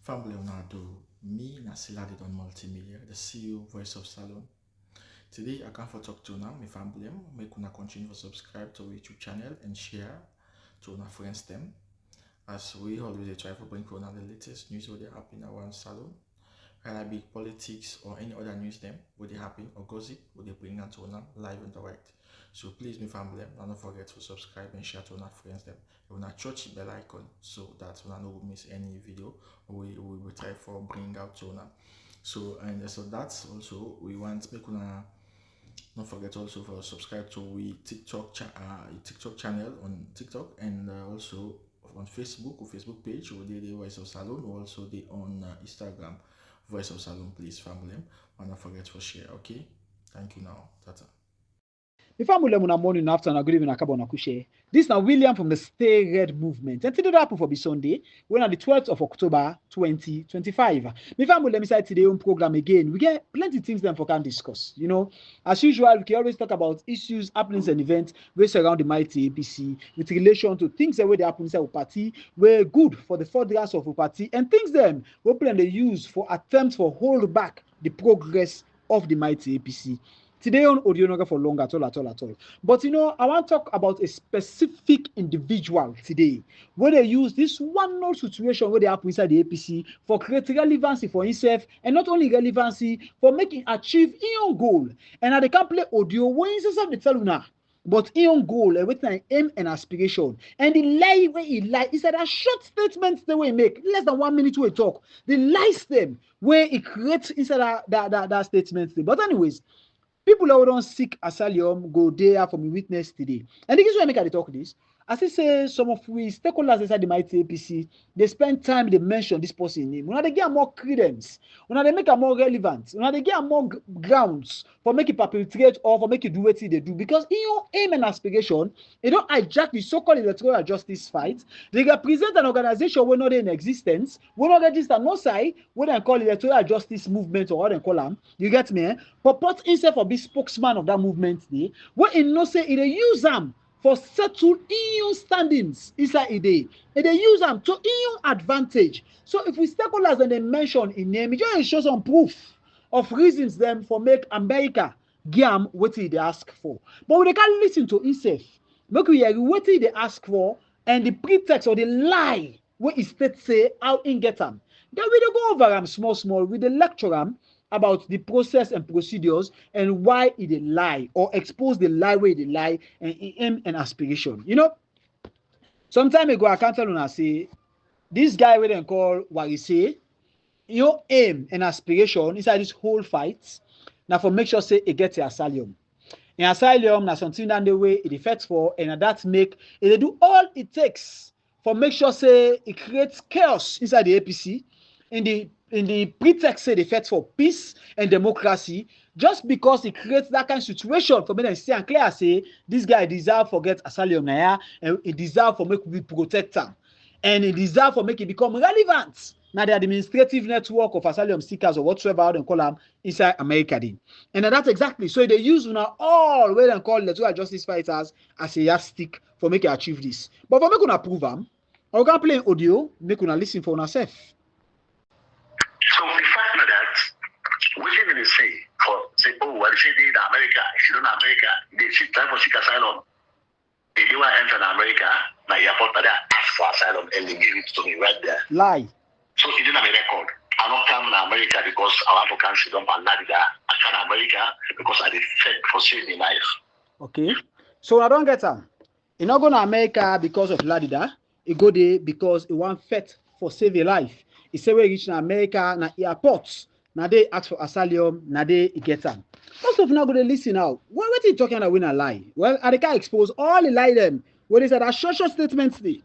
Family Leonardo, me Nasila did on multimedia, the CEO voice of Salon. Today I come for talk to now, my family, make una continue to subscribe to our YouTube channel and share to our friends them. As we always try to bring for the latest news what they happen around Salon, whether it be politics or any other news them, what they happen or gossip, what they bring out to live and direct. So please, my family, don't forget to subscribe and share to our friends them. You wanna touch the bell icon so that you don't miss any video we will try for bring out to now. So that's also we want make una don't forget also for subscribe to we TikTok channel on TikTok and also on Facebook or Facebook page or the Voice of Salon or also the on Instagram Voice of Salon. Please family, and don't forget to share. Okay, thank you now. Tata. Before we learn morning afternoon, good evening, Akabonakushe. This is now William from the Stay Red Movement. And today that happen for be Sunday, when on the 12th of October 2025. Before we let me start today's own program again, we get plenty of things then for can discuss. You know, as usual, we can always talk about issues, happenings, and events which around the mighty APC with relation to things that way they happen inside the party were good for the furtherance of the party and things them we plan they use for attempts for hold back the progress of the mighty APC. Today on audio not for long at all. But you know, I want to talk about a specific individual today where they use this one note situation where they happen inside the APC for creating relevancy for himself and not only relevancy for making achieve his own goal. And they can play audio when inside the tell now. But his own goal, everything aim and aspiration. And the lie where he lie is that a short statement the way he make, less than 1 minute we talk. The lies them where he creates inside that statement. But anyways, people who don't seek asylum go there for me witness today. And the reason why I make I talk this, as I say, some of we stakeholders inside the mighty APC, they spend time, they mention this person name. When they get more credence, when they make it more relevant, when they get more grounds for make it perpetrate or for make it do what they do. Because in your aim and aspiration, they don't hijack the so-called electoral justice fight. They represent an organization where not in existence, we not register no side, what they call electoral justice movement or what they call them. You get me? Eh? Purport himself or be spokesman of that movement day, where in no say they use them for settle EU standings inside a day. And they use them to EU advantage. So if we stakeholders and they mention in name, it just shows some proof of reasons them for make America give what they ask for. But we can't listen to himself. Make we hear what they ask for and the pretext or the lie where his state say how in get them. Then we go over them small with the lecture about the process and procedures and why it lie or expose the lie where it lie and aim and aspiration. You know, some time ago I can't tell you say this guy we then call Warise, your aim and aspiration inside this whole fight now for make sure say it gets the asylum. In asylum now something that the way it effects for and that make it do all it takes for make sure say it creates chaos inside the APC in the pretext say they fight for peace and democracy just because it creates that kind of situation for me to say and clear say this guy deserve for get asylum now and it deserve for make we protect him and it deserve for make it become relevant now the administrative network of asylum seekers or whatsoever they call them inside America then. And that's exactly so they use now all where they call electoral justice fighters as a yardstick for make it achieve this. But for make una prove them, I can play audio, make una listen for yourself. So the fact that what they say for say, oh, what they say they in America, if you don't know America, they should try for seek asylum. They do want to enter America, my airport, but they ask for asylum and they give it to me right there. Lie. So it didn't have a record. I don't come to America because our Africans don't ban that. I come to America because I did fed for saving life. Okay. So I don't get them. You not go to America because of Ladida. You go there because you want fet for save your life. He say we reach in America na airports. Now they ask for asylum. Now they get them. Most of now go to listen out. What are you talking about when I lie? Well, I can expose all the lie them. What is that? A short statements there. You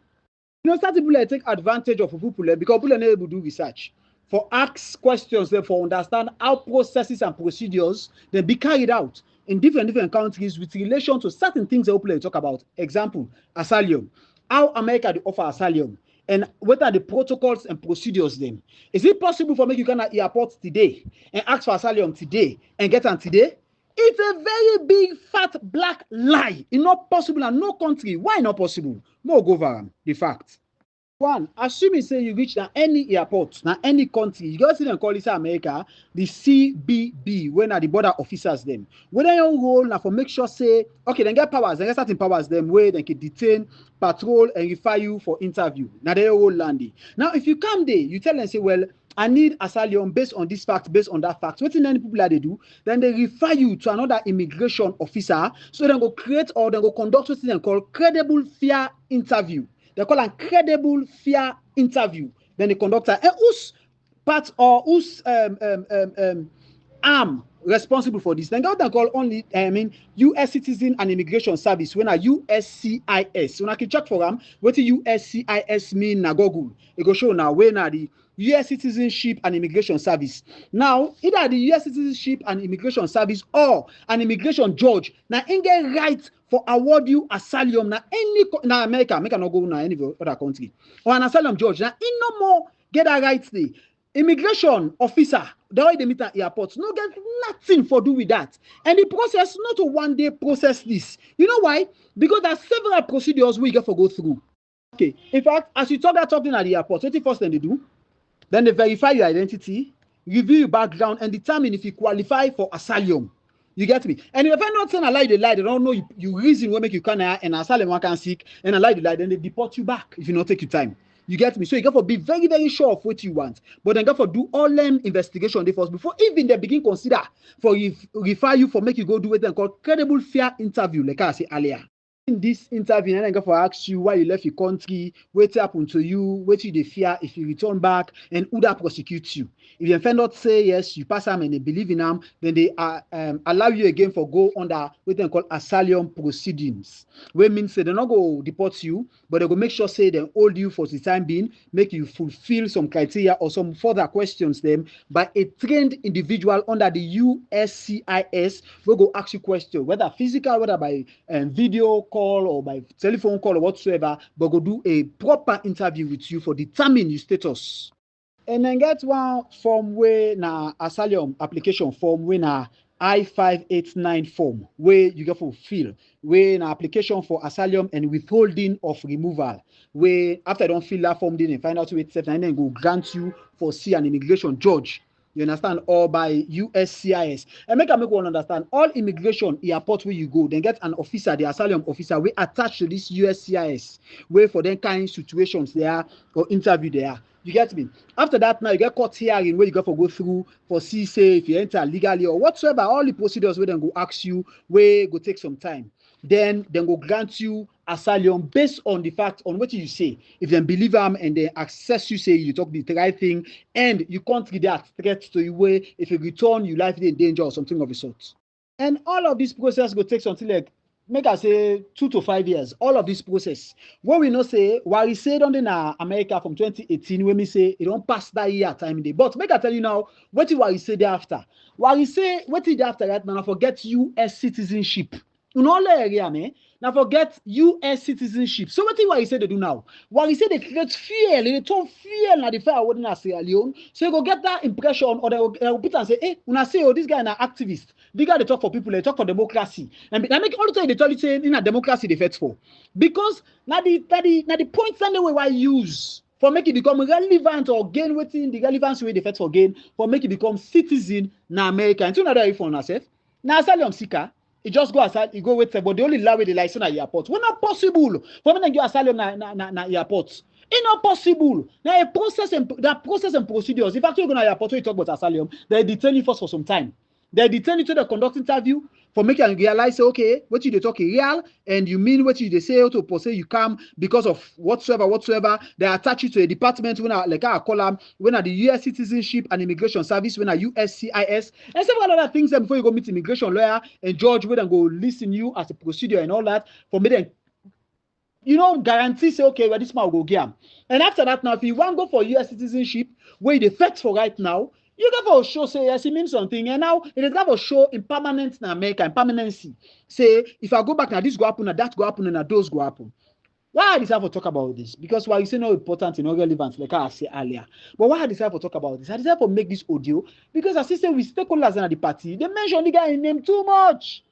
know, certain people take advantage of people because people are not able to do research. For ask questions, therefore understand how processes and procedures then be carried out in different countries with relation to certain things that people talk about. Example, asylum. How America they offer asylum. And what are the protocols and procedures then? Is it possible for me you can at airport today and ask for asylum today and get on today? It's a very big fat black lie. It's not possible in no country. Why not possible? More go over the fact. One, assuming say you reach now any airport, now any country, you go see them call this America, the CBB, when are the border officers them. When they role now for make sure say, okay, then get powers, then get certain powers them where they can detain, patrol, and refer you for interview. Now they all landing. Now, if you come there, you tell them say, well, I need asylum based on this fact, based on that fact. What in any people that they do, then they refer you to another immigration officer, so they go create or they go conduct what they call credible fair interview. They call a credible fair interview. Then the conductor and who's part or who's arm responsible for this. Then they call only U.S. Citizen and Immigration Service. When a USCIS. When I can check for them, what the USCIS mean na Google. It go show now when are the U.S. Citizenship and Immigration Service. Now, either the U.S. Citizenship and Immigration Service or an immigration judge, now in get right for award you asylum na any na America, America not go na any other country. Or an asylum judge, now in no more get a right there. Immigration officer, the way they meet at airports, no get nothing for do with that. And the process, not a one day process this. You know why? Because there are several procedures we get for go through. Okay, in fact, as you talk that something at the airport, what the first thing they do? Then they verify your identity, review your background, and determine if you qualify for asylum. You get me? And if I'm not saying I lie, they don't know you reason what make you can and asylum one can seek, and I lie, then they deport you back if you not take your time. You get me? So you got to be very, very sure of what you want. But then got to do all them investigation first before even they begin consider for refer you for make you go do what they call credible fair interview, like I said earlier. In this interview, and I go for ask you why you left your country, what happened to you, what you fear if you return back, and who that prosecutes you. If you offend not say yes, you pass them and they believe in them, then they allow you again for go under what they call asylum proceedings. Which means they not go deport you, but they go make sure say they hold you for the time being, make you fulfill some criteria or some further questions them by a trained individual under the USCIS. Will go ask you questions, whether physical, whether by video call or by telephone call or whatsoever, but go do a proper interview with you for determine your status. And then get one form where na asylum application form where na I-589 form where you get fulfill, where an application for asylum and withholding of removal, where after don't fill that form, then find out with and then go grant you for see an immigration judge. You understand? Or by USCIS. And make one understand, all immigration airport where you go, then get an officer, the asylum officer, we attach to this USCIS, where for them kind of situations there or interview there. You get me? After that, now you get court hearing where you got to go through for see say if you enter legally or whatsoever, all the procedures where then go ask you, where go take some time. Then go grant you asylum based on the fact on what you say. If they believe them and they access you, say you talk the right thing, and you can't read that threat to you where if you return, your life is in danger or something of the sort. And all of this process will take something like, make I say 2 to 5 years. All of this process. What we know say, while we say on in America from 2018, when we say it don't pass that year time day. But make I tell you now, what is what we say thereafter? What we say, what is after that? Now forget U.S. citizenship. In all area, man. Now forget U.S. citizenship. So what is what he said they do now? What he said they create fear, they turn fear na the fair word in Sierra Leone. So you go get that impression, or they will put and say, hey, when I say, oh, this guy is an activist. This guy they talk for people, they talk for democracy. And I make all the time they tell you say in a democracy they fight for. Because now the points that they will use for make it become relevant or gain within the relevance way they fight for gain, for make it become citizen na America. And two another if on ourselves. Now asylum seeker. It just go aside, you go with but they only allow the license at airport. When not possible for me to get asylum na airport. It's not possible. Now a process and procedures. If actually go to airport, we talk about asylum, they detain you first for some time. They detain you to the conduct interview for making you realize, okay, what you they talk real, and you mean what you they say to say you come because of whatsoever. They attach you to a department when like I call them when are the U.S. Citizenship and Immigration Service, when are USCIS, and several other things before you go meet immigration lawyer and judge, we then go listen you as a procedure and all that for me then. You know, guarantee say, okay, well, this man will go get him. And after that, now, if you want to go for U.S. citizenship, where the fight for right now, you got to show, say, yes, it means something. And now, it is got to show impermanence in America, impermanency. Say, if I go back now, this go happen, and that go happen, and those go happen. Why I decided to talk about this? Because why you say no important and no relevant, like I said earlier. But why I decided to talk about this? I decided to make this audio because as I say with stakeholders in the party, they mention the guy in name too much.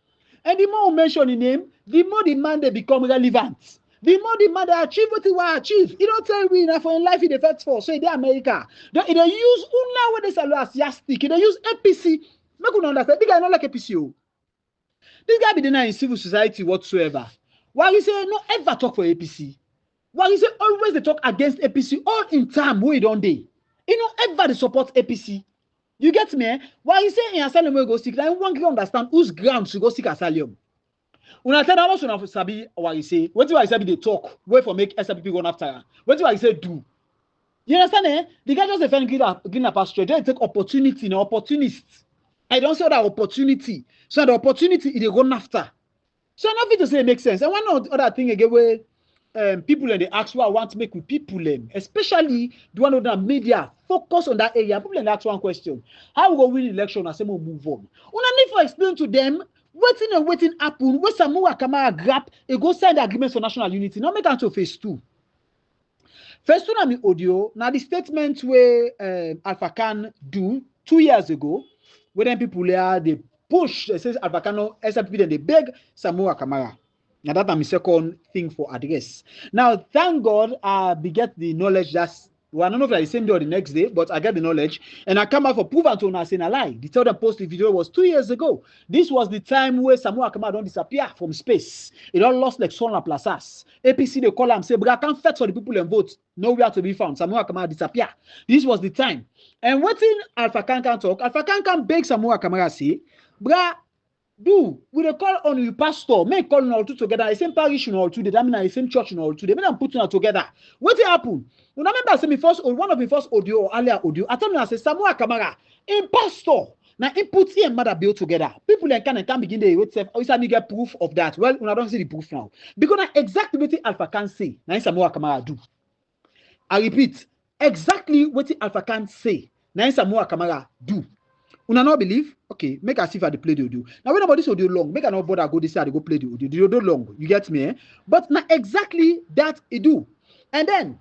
And the more we mention the name, the more the man they become relevant. The more the man they achieve what he will achieve. He don't tell me enough in life in the first for. So in America, they use una when they say as yastic. They use APC. Make you understand. This guy not like APC. This guy be denied in civil society whatsoever. Why you say no ever talk for APC? Why you say always they talk against APC all in time we don't they? You know ever they support APC. You get me? Why you say in asylum we go seek? I want to understand whose grounds to go seek asylum. Una tell us una sabi what you say. What do I say? They talk. Wait for make SLPP run after. What do I say? Do. You understand? Eh? The guy just defend green a pasture. They take opportunity, no opportunists. I don't say that opportunity. So the opportunity they run after. So nothing to say makes sense. And one other thing again where people and they ask what I want to make with people, especially the one of the media focus on that area. People and they ask one question: how we go win election and say we move on? Una need to explain to them. Waiting happen. When Samura Kamara grab, it go sign the agreement for national unity. Now make it to phase 2. Phase 2 na me audio. Now the statement where Alpha Khan do 2 years ago, where then people there they push, they say Alpha Khan SLPP, then they beg Samura Kamara. Now that's my second thing for address. Now thank God we get the knowledge that's. Well, I don't know if it's the same day or the next day, but I get the knowledge. And I come out for proof and to say a lie. The tell them post the video was 2 years ago. This was the time where Samura Kamara don't disappear from space. It all lost like Son La Plazas. APC they call and say, but I can't fetch for the people and vote. Nowhere to be found. Samura Kamara disappear. This was the time. And what in Alpha Khan can talk? Alpha Khan can beg Samura Kamara say, bruh, do we they call on you pastor? Make call all two together. The same parish in all two. They mean the same church in all two. They mean putting it together. What did happen? You remember I said me first one of the first audio or earlier audio. I told me I said Samura Kamara in pastor. Now input and mother build together. People can begin the wait self. Always have to get proof of that. Well, I don't see the proof now because now exactly what Alpha Khan say. Now Samura Kamara do. I repeat exactly what Alpha Khan say. Now Samura Kamara do. Una not believe? Okay, make us see if I play the audio. Now, when about this audio long, make I not bother go this side, go play the audio. The audio long, you get me? Eh? But now exactly that it do. And then,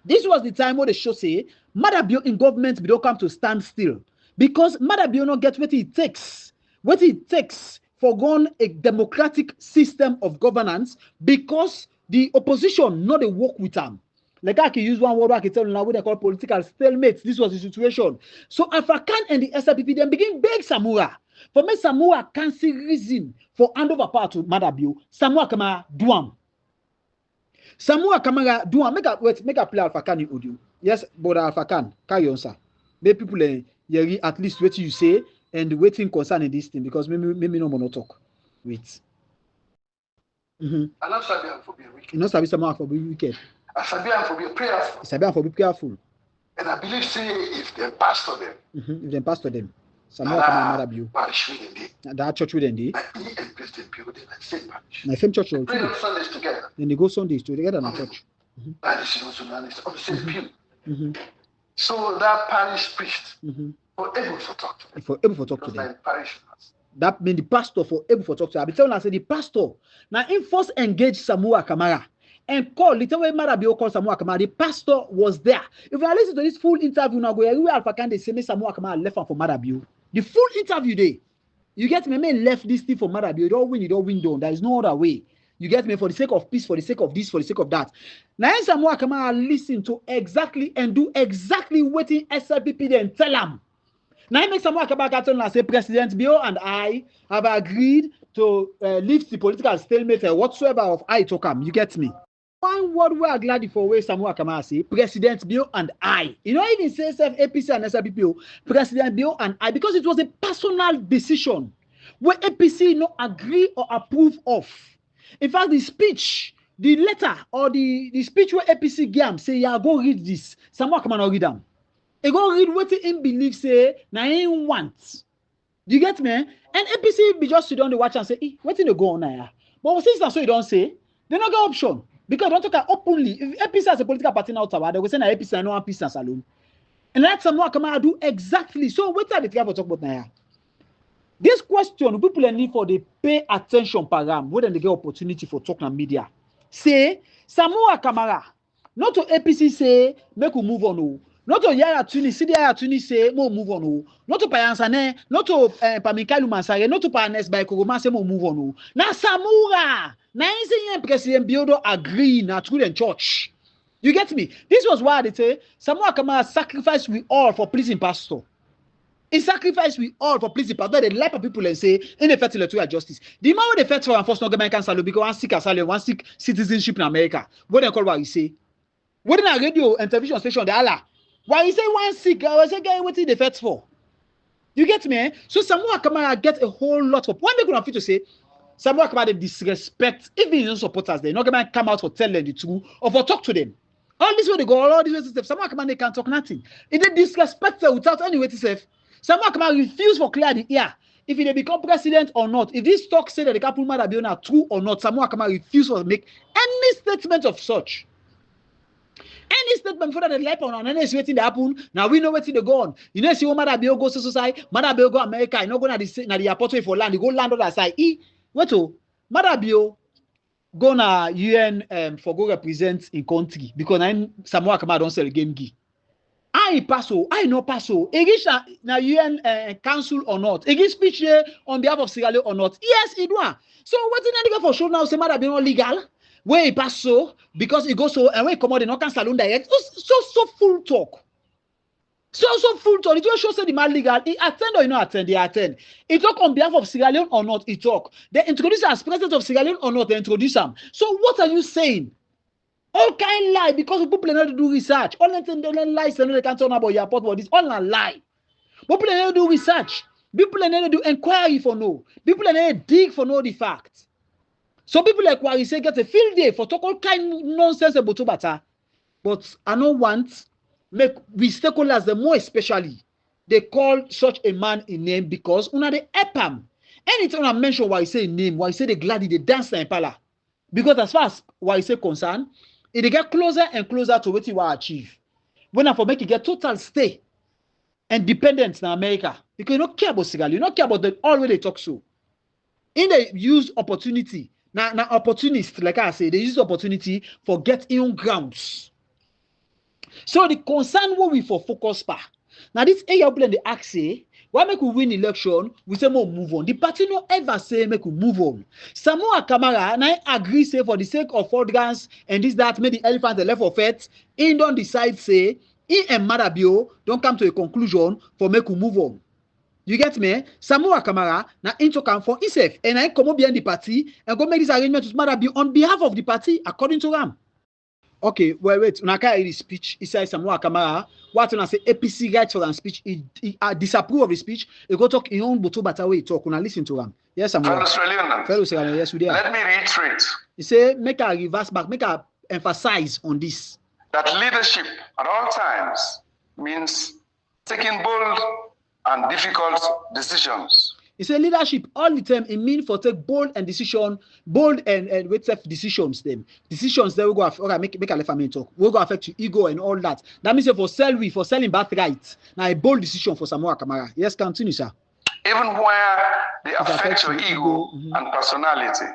this was the time where the show say, Madabio in government, we don't come to stand still. Because Madabio not get what it takes. What it takes for going a democratic system of governance because the opposition not they work with them. Like I can use one word I can tell you now what they call political stalemate. This was the situation. So Alpha Khan and the SLPP then begin beg Samura. For me, Samura can't see reason for handover power to Madabio. Samura Kamara do. Samura Kamara do. Make a play Alpha Khan in audio. Yes, but Alpha Khan, carry on, sir. Make people at least what you say and waiting concerning this thing because maybe no more talk. Wait. I'm not Sabi for being wicked. You're not Sabi Samura for being wicked. I Sabi for being prayerful. Sabi for being prayerful. And I believe say if they pastor them. If they pastor them. Samura Kamara Madabio. Parish with them. That church with them. He and President Pio they like same parish. The same church. Pray on Sundays together. Then they go Sundays together in the church. And this is also on the same pew. So that parish priest for able to talk to them. For able to talk to them. That means the pastor for able to talk to them. I be telling us the pastor now in first engage Samura Kamara and call little way Madabio call Samura Kamara. The pastor was there. If you listen to this full interview now, go everywhere Alpha Khan they say me Samura Kamara left for Madabio. The full interview there. You get me? Man left this thing for Madabio. You don't win down. There is no other way. You get me? For the sake of peace, for the sake of this, for the sake of that. Now, Samura Kamara listen to exactly and do exactly what the SLPP then tell them. Now, it makes Samura Kamara tell them, say, President Bio and I have agreed to lift the political stalemate whatsoever of I to come. You get me? One word we are glad for where Samura Kamara say, President Bio and I. You know, even say APC and SLPP, President Bio and I, because it was a personal decision where APC no agree or approve of. In fact, the speech, the letter or the speech where APC gave say, yeah, go read this. Samura Kamara read them. He go read what him believe say, na him want. Do you get me? And APC be just sit down the watch and say, what in the go on here? But since that's what you don't say, they don't get option. Because they don't talk openly. If APC has a political party now, they will say, na APC and no one peace and salon. And that's Samura Kamara do exactly. So what are the try for talk about now? This question, people need for the pay attention program, where they get opportunity for talk on media. Say, Samura Kamara, not to APC say, make we move on. Not to Yaya Tuni, see the Yaya Tuni say, mo move on. Oh. Not to Payansane, not to Pamikalu Mansare, not to Panes by Kogoma, say, mo move on. Oh. Na Samura, na Insian President Biodo agree na through the church. You get me? This was why they say, Samura Kamara sacrifice we all for pleasing pastor. He sacrifice we all for pleasing pastor. They lie for people and say, in effect, electoral justice. The man with the first for enforcement American salary because one seek asylum, one seek citizenship in America. What they call what you say? What in a radio and television station, they Allah. Why you say one sick? I was saying, what is the first for? You get me? Eh? So Samura Kamara get a whole lot of. One thing I'm fit to say, Samura Kamara disrespect even his supporters. They're not going to come out for tell them the truth or for talk to them. All this way they go, all this way to say, Samura Kamara they can't talk nothing. If they disrespect them without any way to say, Samura Kamara refuse for clear the air. If they become president or not, if this talk say that the couple might be true or not, Samura Kamara refuse to make any statement of such. Any statement for that they lie on and any waiting to happen. Now we know where to go on. You know, see what Mother Bill goes to society, Mother Bill go America, you know, go na the airport for land, you go land on that side. What to Mother Bill go na UN for go represent in country because I'm Samura Kamara don't sell the game key. I pass I no pass Egish na UN council or not. Egish speech here on behalf of Sierra Leone or not. Yes, it was. So what's in the for sure now? Say Mother Bill not legal. Where he pass so because he goes so and when he come out, they not can salon direct. So full talk. So full talk. It just shows that the man legal. He attend or he not attend. He attend. He talk on behalf of Sierra Leone or not. He talk. They introduce as president of Sierra Leone or not. They introduce him. So what are you saying? All kind lie because people not do research. All the lies they can't talk about your report about this. All a lie. People not do research. People not do inquiry for no. People not dig for no the facts. So people like what you say get a field day for talk all kind of nonsense about Tobata. But I don't want make we stakeholders the more especially they call such a man a name because una they help him. Anytime I mention why you say name, why you say the gladi, they dance in Impala. Because as far as why you say concern, it they get closer and closer to what you want to achieve. When I for make you get total stay and dependence in America. Because you don't care about Sierra Leone, you don't care about the all way they talk so. In the use opportunity. Now opportunists, like I say, they use opportunity for getting grounds. So the concern what we for focus pa. Now this area blend the ask say, why make we win election? We say more move on. The party no ever say make we move on. Samura Kamara and I agree say for the sake of organs and this that made the elephant the left of it. He don't decide say he and Madabio don't come to a conclusion for make we move on. You get me? Samura Kamara na into come for himself and I come up behind the party and go make this arrangement with Madabi on behalf of the party according to Ram. Okay, wait. When I carry the speech, he says Samura Kamara, what when I say APC right for that speech, he disapprove of the speech, he go talk in own boto bata way he talk. When I listen to Ram. Yes, Samura. Fellow Australian. Yes, we did. Let me reiterate. He say make a reverse back, make a emphasize on this. That leadership at all times means taking bold and difficult decisions. He said leadership all the time. It means for take bold and decisions. Them decisions that will go affect. Okay, make a left me talk. Will go affect your ego and all that. That means for selling birthright. Now a bold decision for Samura Kamara. Yes, continue, sir. Even where they affect your ego and personality.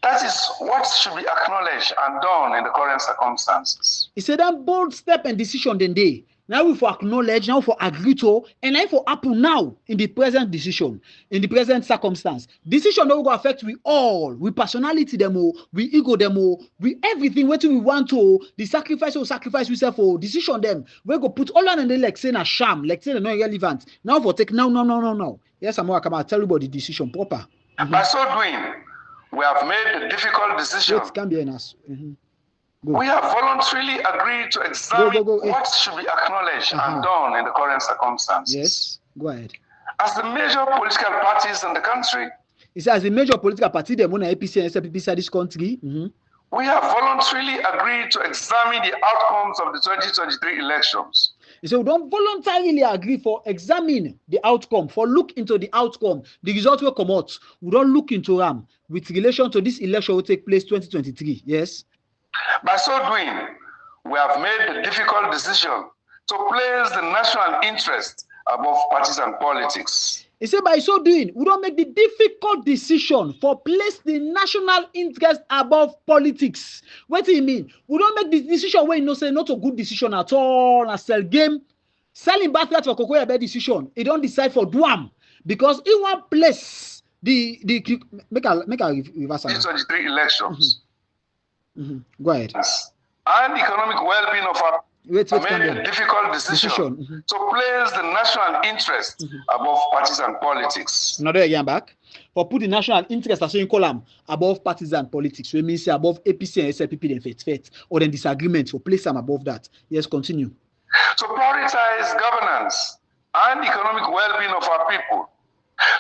That is what should be acknowledged and done in the current circumstances. He said that bold step and decision then they. Now we for acknowledge, now for agree to, and now for happen now in the present decision, in the present circumstance. Decision that will go affect we all, we personality them all, we ego them all, we everything what we want to, the sacrifice or sacrifice we self for decision them. We go put all on and they like saying a sham, like saying not relevant. Now for take no. Yes, Samura Kamara tell you about the decision proper. By so doing, we have made the difficult decision. It can be an us. We have voluntarily agreed to examine what should be acknowledged and done in the current circumstances. Yes, go ahead. As the major political parties in the country, he says the major political party, the one APC and SPP this country. We have voluntarily agreed to examine the outcomes of the 2023 elections. He said we don't voluntarily agree for examine the outcome, for look into the outcome. The results will come out. We don't look into them with relation to this election will take place 2023. Yes. By so doing, we have made the difficult decision to place the national interest above partisan politics. He said, by so doing, we don't make the difficult decision for place the national interest above politics. What do you mean? We don't make the decision where you know say not a good decision at all. A sell game, selling birthright for Cocoa a bad decision. He don't decide for Duam because in one place the make a reverse. 2023 elections. Go ahead. And economic well-being of our made a difficult decision to place the national interest above parties and politics. Another again back. For put the national interest as in column above parties and politics. So it means above APC and SLPP then fit or then disagreement for place them above that. Yes, continue. To prioritize governance and economic well-being of our people.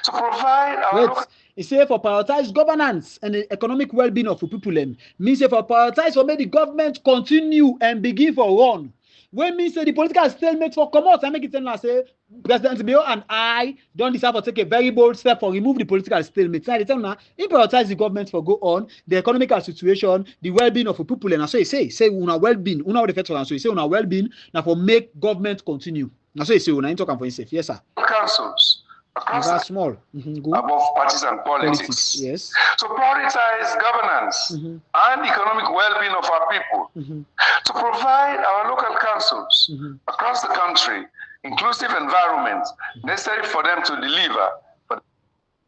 To provide our he say for prioritize governance and the economic well-being of the people means for prioritize for make the government continue and begin for run. When means the political stalemate for come out and make it tell us say President Bio and I don't decide to take a very bold step for remove the political stalemate. Now they tell now he prioritize the government for go on the economical situation, the well-being of the people and so he say una well-being, una the federal so he say una well-being now for make government continue. Now so he say una talking for himself. Yes sir. Councils. Across small. Above parties and politics. Yes. To prioritize governance and economic well-being of our people. To provide our local councils across the country inclusive environments necessary for them to deliver for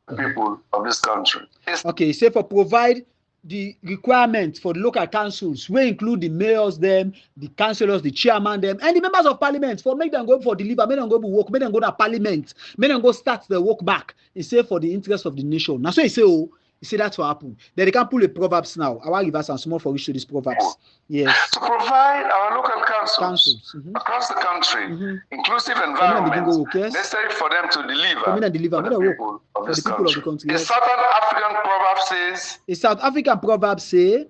the people of this country. Okay, say for provide the requirement for the local councils, we include the mayors, them, the councillors, the chairman, them, and the members of parliament for make them go for deliver, make them go to work, make them go to parliament, make them go start the work back. He say for the interest of the nation. Now, so he say, oh, he say that's what happened. Then they can pull the proverbs now. I want to give us some small for which to these proverbs. Yes. To provide our local councils across the country inclusive environment necessary for them to deliver for the people of this country. A Southern African proverb says. A South African proverb say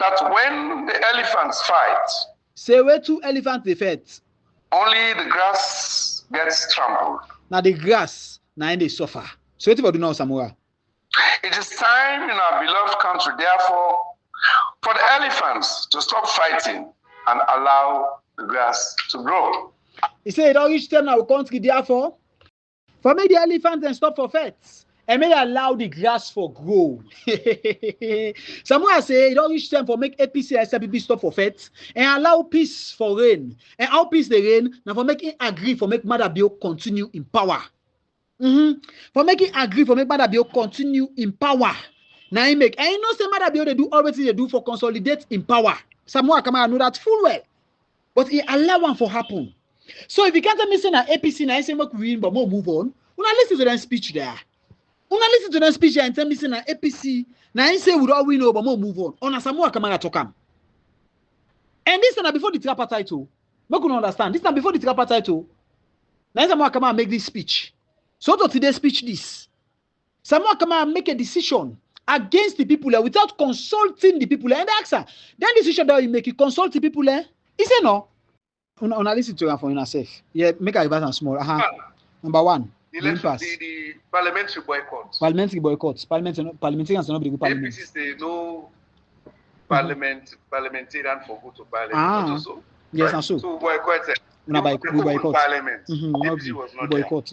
that when the elephants fight, say where two elephants they fight, only the grass gets trampled. Now the grass now they suffer. So what do you do now, Samura? It is time in our beloved country, therefore, for the elephants to stop fighting and allow the grass to grow. He said, it all reach time in our country, therefore, for me the elephants and stop for fights and may allow the grass for grow. Samura say, it all reach time for make APC and SLPP stop for fights and allow peace for rain. And how peace the rain, now for making agree for make Madabio continue in power. For making agree for make Madabio continue in power. Now he make, and you know say Madabio they do already they do for consolidate in power. Samura Kamara know that full well, but he allow one for happen. So if you can't tell me say na APC na say make we win but more move on, una listen to that speech there. Una listen to that speech there and tell me say na APC na say we don't win but more move on. Ona Samura Kamara talk am. And this na before the tripartite title. Make you understand. This na before the tripartite title. Now Samura Kamara make this speech. So to today's speech this, Samura Kamara make a decision against the people without consulting the people and ask her. Then decision that you make, you consult the people he say no. Una listen to her for yourself. Yeah, make a reverse and small. Number one, the parliamentary boycott. Parliamentary boycotts. Parliamentarians are not the good parliament. APC say no parliamentarian for go to parliament. Also, yes, right? and so. So boycott. We boycott. Parliament. APC was not boycott.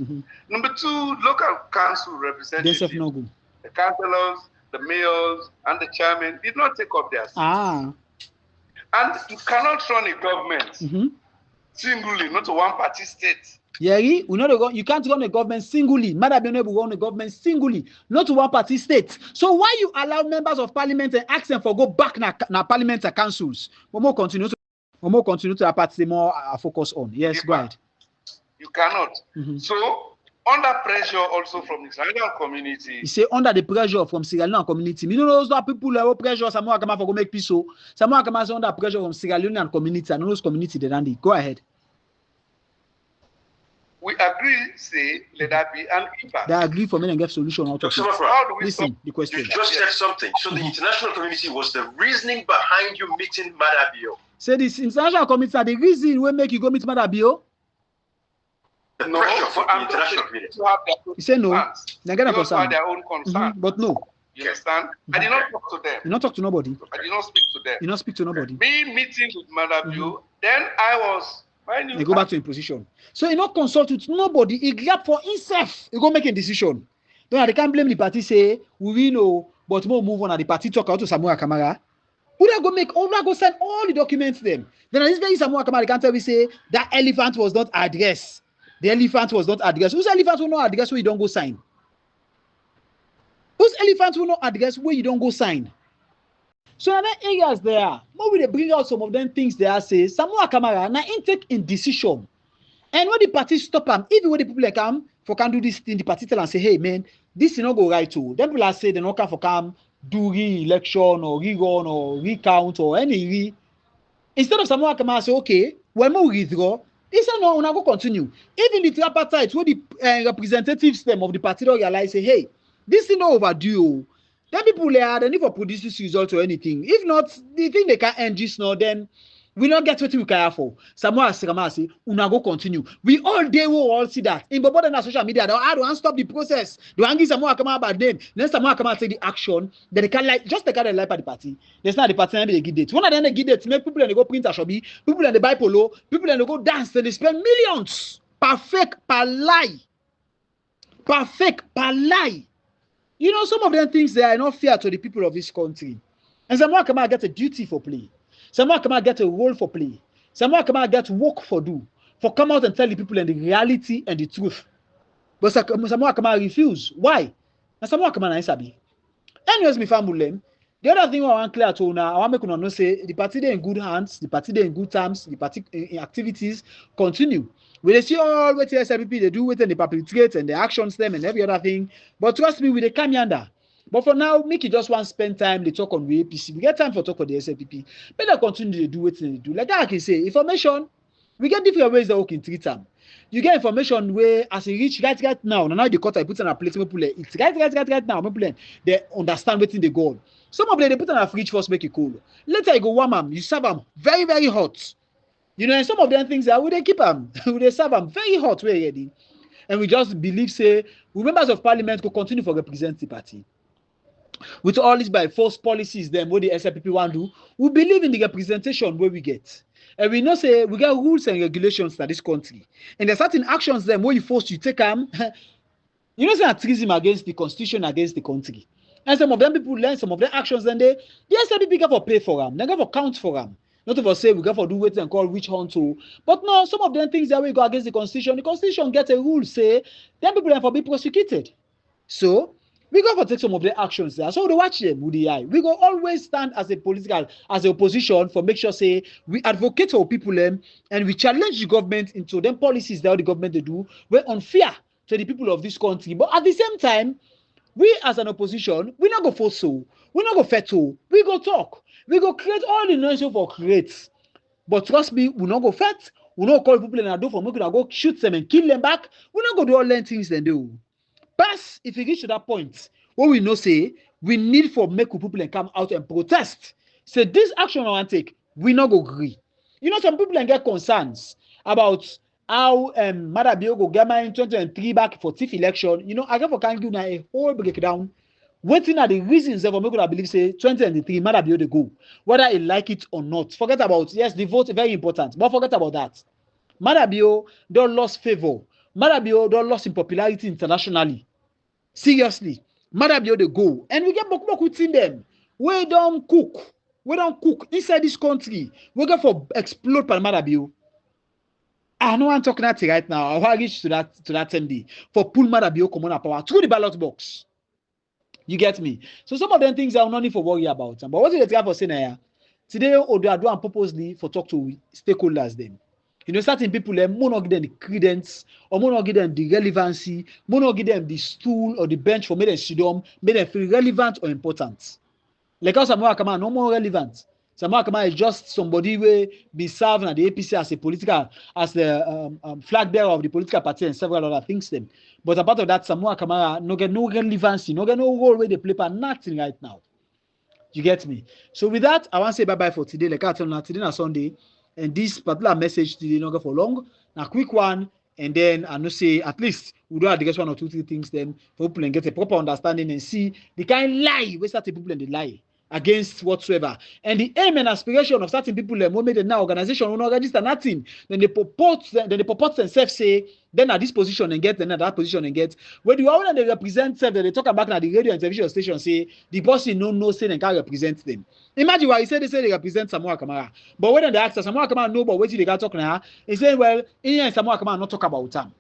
Number two, local council representatives. The councillors, the mayors, and the chairman did not take up their seats. And you cannot run a government singly, not a one-party state. Yeah, you can't run a government singly. Madabio will run a government singly, not to one-party state. So why you allow members of parliament and ask them for go back na parliament and councils? We more continue to a party more focus on. Yes, go ahead. You cannot. So under pressure also from the Sierra Leone community. You say under the pressure from Sierra Leone community. You know those people who pressure Samura Kamara for go make peace. So Samura Kamara is under pressure from Sierra Leone community and those community they dandy. Go ahead. We agree, say, let that be an impact. They agree for me and get solution out of it. Listen, the question. You just said something. So the international community was the reasoning behind you meeting Madabio. Say this international community are the reason we make you go meet Madabio. The pressure for the international community. You say no. They get a concern. Their own concern. But no. You understand? I did not talk to them. You not talk to nobody. I did not speak to them. You not speak to nobody. Me meeting with Madabio, then I was He go back to his position. So he not consult with nobody. He grab for himself. He go make a decision. Then they can't blame the party. Say we know, but more move on. At the party talk out to Samura Kamara. Who they go make? Who they go send all the documents them? Then at this very Samura Kamara can't tell me say that elephant was not addressed. The elephant was not addressed. Whose elephant will not address where you don't go sign? Whose elephant will not address where you don't go sign? So in other areas there, maybe they bring out some of them things there say Samura Kamara na intake in decision. And when the party stop him, even when the people like come for can do this thing, the party tell and say, hey man, this is not go right too. Then people say they not come for come do re-election or rerun or recount or any instead of Samura Kamara say, okay, when we withdraw, they say no, we're not going to continue. Even the tripartite, where the representatives them of the party don't realize say, hey, this is not overdue. Then people they need for produce this result or anything. If not, the thing they can end just now, then we not get what we care for. Samura Kamara say, we not go continue. We all day will all see that. In Bobo and social media, they don't stop the process. They want give Samura Kamara bad name. Then Samura Kamara take the action. Then they can like just they can't like at the party. There's not the party they give dates. One of them they give dates, make people and they go print a shopee, people and they buy polo, people and they go dance, and they spend millions per fake, per lie. Per fake, per lie. You know, some of them things they are not fair to the people of this country. And Samura Kamara get a duty for play. Samura Kamara get a role for play. Samura Kamara get work for do. For come out and tell the people and the reality and the truth. But Samura Kamara refuse. Why? And Samura Kamara is sabi. Anyways, me family. The other thing I want clear to now, I want make know say the party they in good hands, the party they in good terms, the party activities continue. We they see all what the SLPP they do with and they perpetrate and the actions them and every other thing. But trust me, we they come yonder. But for now, make it just want spend time, they talk on the APC. We get time for talk on the SLPP. Better continue to do what they do. Like that I can say, information, we get different ways that we can treat them. You get information where as you reach right now, now the cut I put on a plate, it's right now. They understand what they go on. Some of them they put on a fridge first, make it cool. Later you go warm them, you serve them very, very hot. You know, and some of them things that we they keep them, they serve them very hot, very ready. And we just believe, say, members of parliament could continue to represent the party. With all these by force policies, then what the SLPP want to do, we believe in the representation where we get. And we know say we got rules and regulations for this country. And there's certain actions then where you forced to take them. You know, say activism against the constitution, against the country. And some of them people learn some of their actions, then the SLPP got for pay for them, they got for count for them. Not of us say we got for do what and call witch hunt too. But no, some of them things that we go against the constitution gets a rule say then people are for be prosecuted. So we go for take some of the actions there. So we watch them with the eye. We go always stand as as a opposition for make sure say we advocate for people and we challenge the government into them policies that the government they do we're unfair to the people of this country. But at the same time, we as an opposition, we not go for so, we not go feto, we go talk, we go create all the noise for create. But trust me, we not go fet, we not call people and do for me, we go shoot them and kill them back. We not go do all them things they do. But if we reach to that point, what we know say we need for make people and come out and protest. Say this action I want to take, we not go agree. You know, some people and get concerns about how Madabio go get in 2023 back for TIF election. You know, I get for can give a whole breakdown. Waiting at the reasons for me I believe say 2023 Madabio they go, whether I like it or not. Forget about yes, the vote is very important, but forget about that. Madabio don't lost favor. Madabio don't lost in popularity internationally. Seriously, Madabio they go, and we get more within them. We don't cook. We don't cook inside this country. We get for explode by Madabio. I know I'm talking that right now. I want to reach to that MD for pull Madabio common power through the ballot box. You get me? So some of them things I will not need for worry about. But what is the try for saying here? Today, they are doing purposely for talk to stakeholders them. You know, certain people, they not give them the credence, or not give them the relevancy, not give them the stool or the bench for make them sit down, make them feel relevant or important. Like how Samura Kamara no more relevant. Samura Kamara is just somebody who be serving at the APC as the flag bearer of the political party and several other things them. But apart of that, Samura Kamara no get no relevancy, no get no role where they play for nothing right now. You get me? So with that, I want to say bye-bye for today. Like I told you, today is Sunday. And this particular message today not go for long. Now quick one, and then I know say at least we do address 1 or 2, 3 things then for people and get a proper understanding and see the kind lie we start people and the lie. against whatsoever. And the aim and aspiration of certain people, who made an organization, who not register nothing, then they purport themselves say, then at this position and get, then at that position and get. When you all they represent self, they talk about the radio and television station, say the boss no say and can't represent them. Imagine why he said they represent Samura Kamara. But when they ask Samura Kamara no, but what they got talking now, he said, well, in Samura Kamara not talk about them.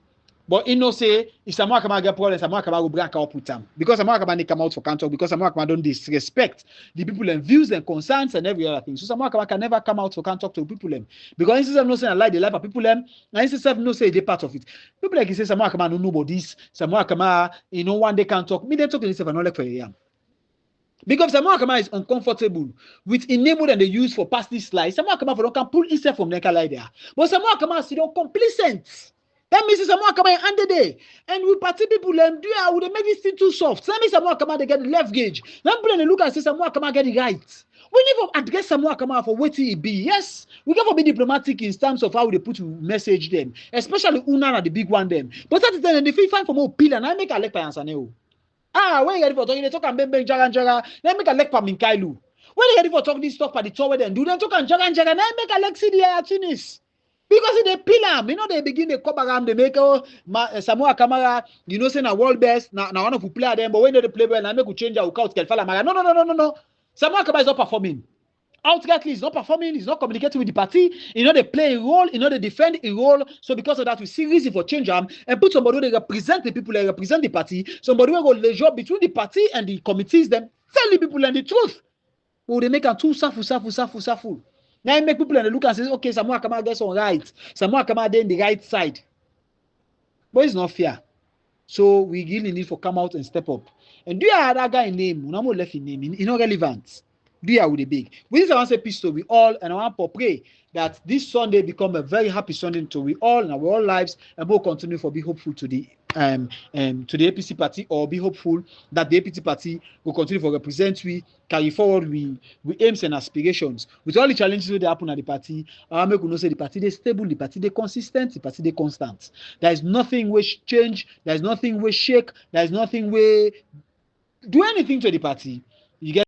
But he no say if Samura Kamara get problem, Samura Kamara will break out with them. Because Samura Kamara come out for counter, because Samura Kamara don't disrespect the people and views and concerns and every other thing. So Samura Kamara can never come out for counter to people them. Because instead of no saying I like the life of people them, and instead of no say they part of it. People like he say Samura Kamara no know this, Samura Kamara, one day can't talk. Me they talk to himself and not like for a because Samura Kamara is uncomfortable with enable and they use for past this slide. Samura Kamara can pull himself from the lie there. But Samura Kamara is still complacent. That means Samura Kamara end the day. And we party people them do I would make this thing too soft. That means Samura Kamara they get the left gauge. Then people look and say Samura Kamara get it right. We never address Samura Kamara for what he be. Yes, we can be diplomatic in terms of how they put to message them, especially Una the big one them. But that is then they feel fine for more pill and I make a leg by answer now. When you ready for talking, they talk and bang jaga. Then make a leg for Minkailu. When you ready for talking this stuff by the tower, then do they talk and jaga. Then make a leg see the Atinis. Because they peel them, they begin to cover them, they make Samura Kamara, say na world best, now one of who play them, but when they play well, I make you change our count. No. Samura Kamara is not performing. Outrightly, he's not performing, he's not communicating with the party, they play a role, they defend a role. So because of that, we see reason for change them and put somebody who they represent the people, they represent the party, somebody who will job between the party and the committees, them tell the people and the truth. Oh, they make them too safu. Now I make people and they look and say, okay, Samura Kamara gets on right. Samura Kamara then the right side. But it's not fair. So we really need to come out and step up. And do you have that guy name? We not left in name. It's not relevant. Do you have with the big? We just want to say peace to we all, and I want to pray that this Sunday become a very happy Sunday to we all in our lives, and we'll continue to be hopeful to the APC party, or be hopeful that the APC party will continue to represent we carry forward we aims and aspirations with all the challenges that happen at the party. I make say the party they stable, the party they consistent, the party they constant. There is nothing which change, there is nothing which shake, there is nothing which do anything to the party.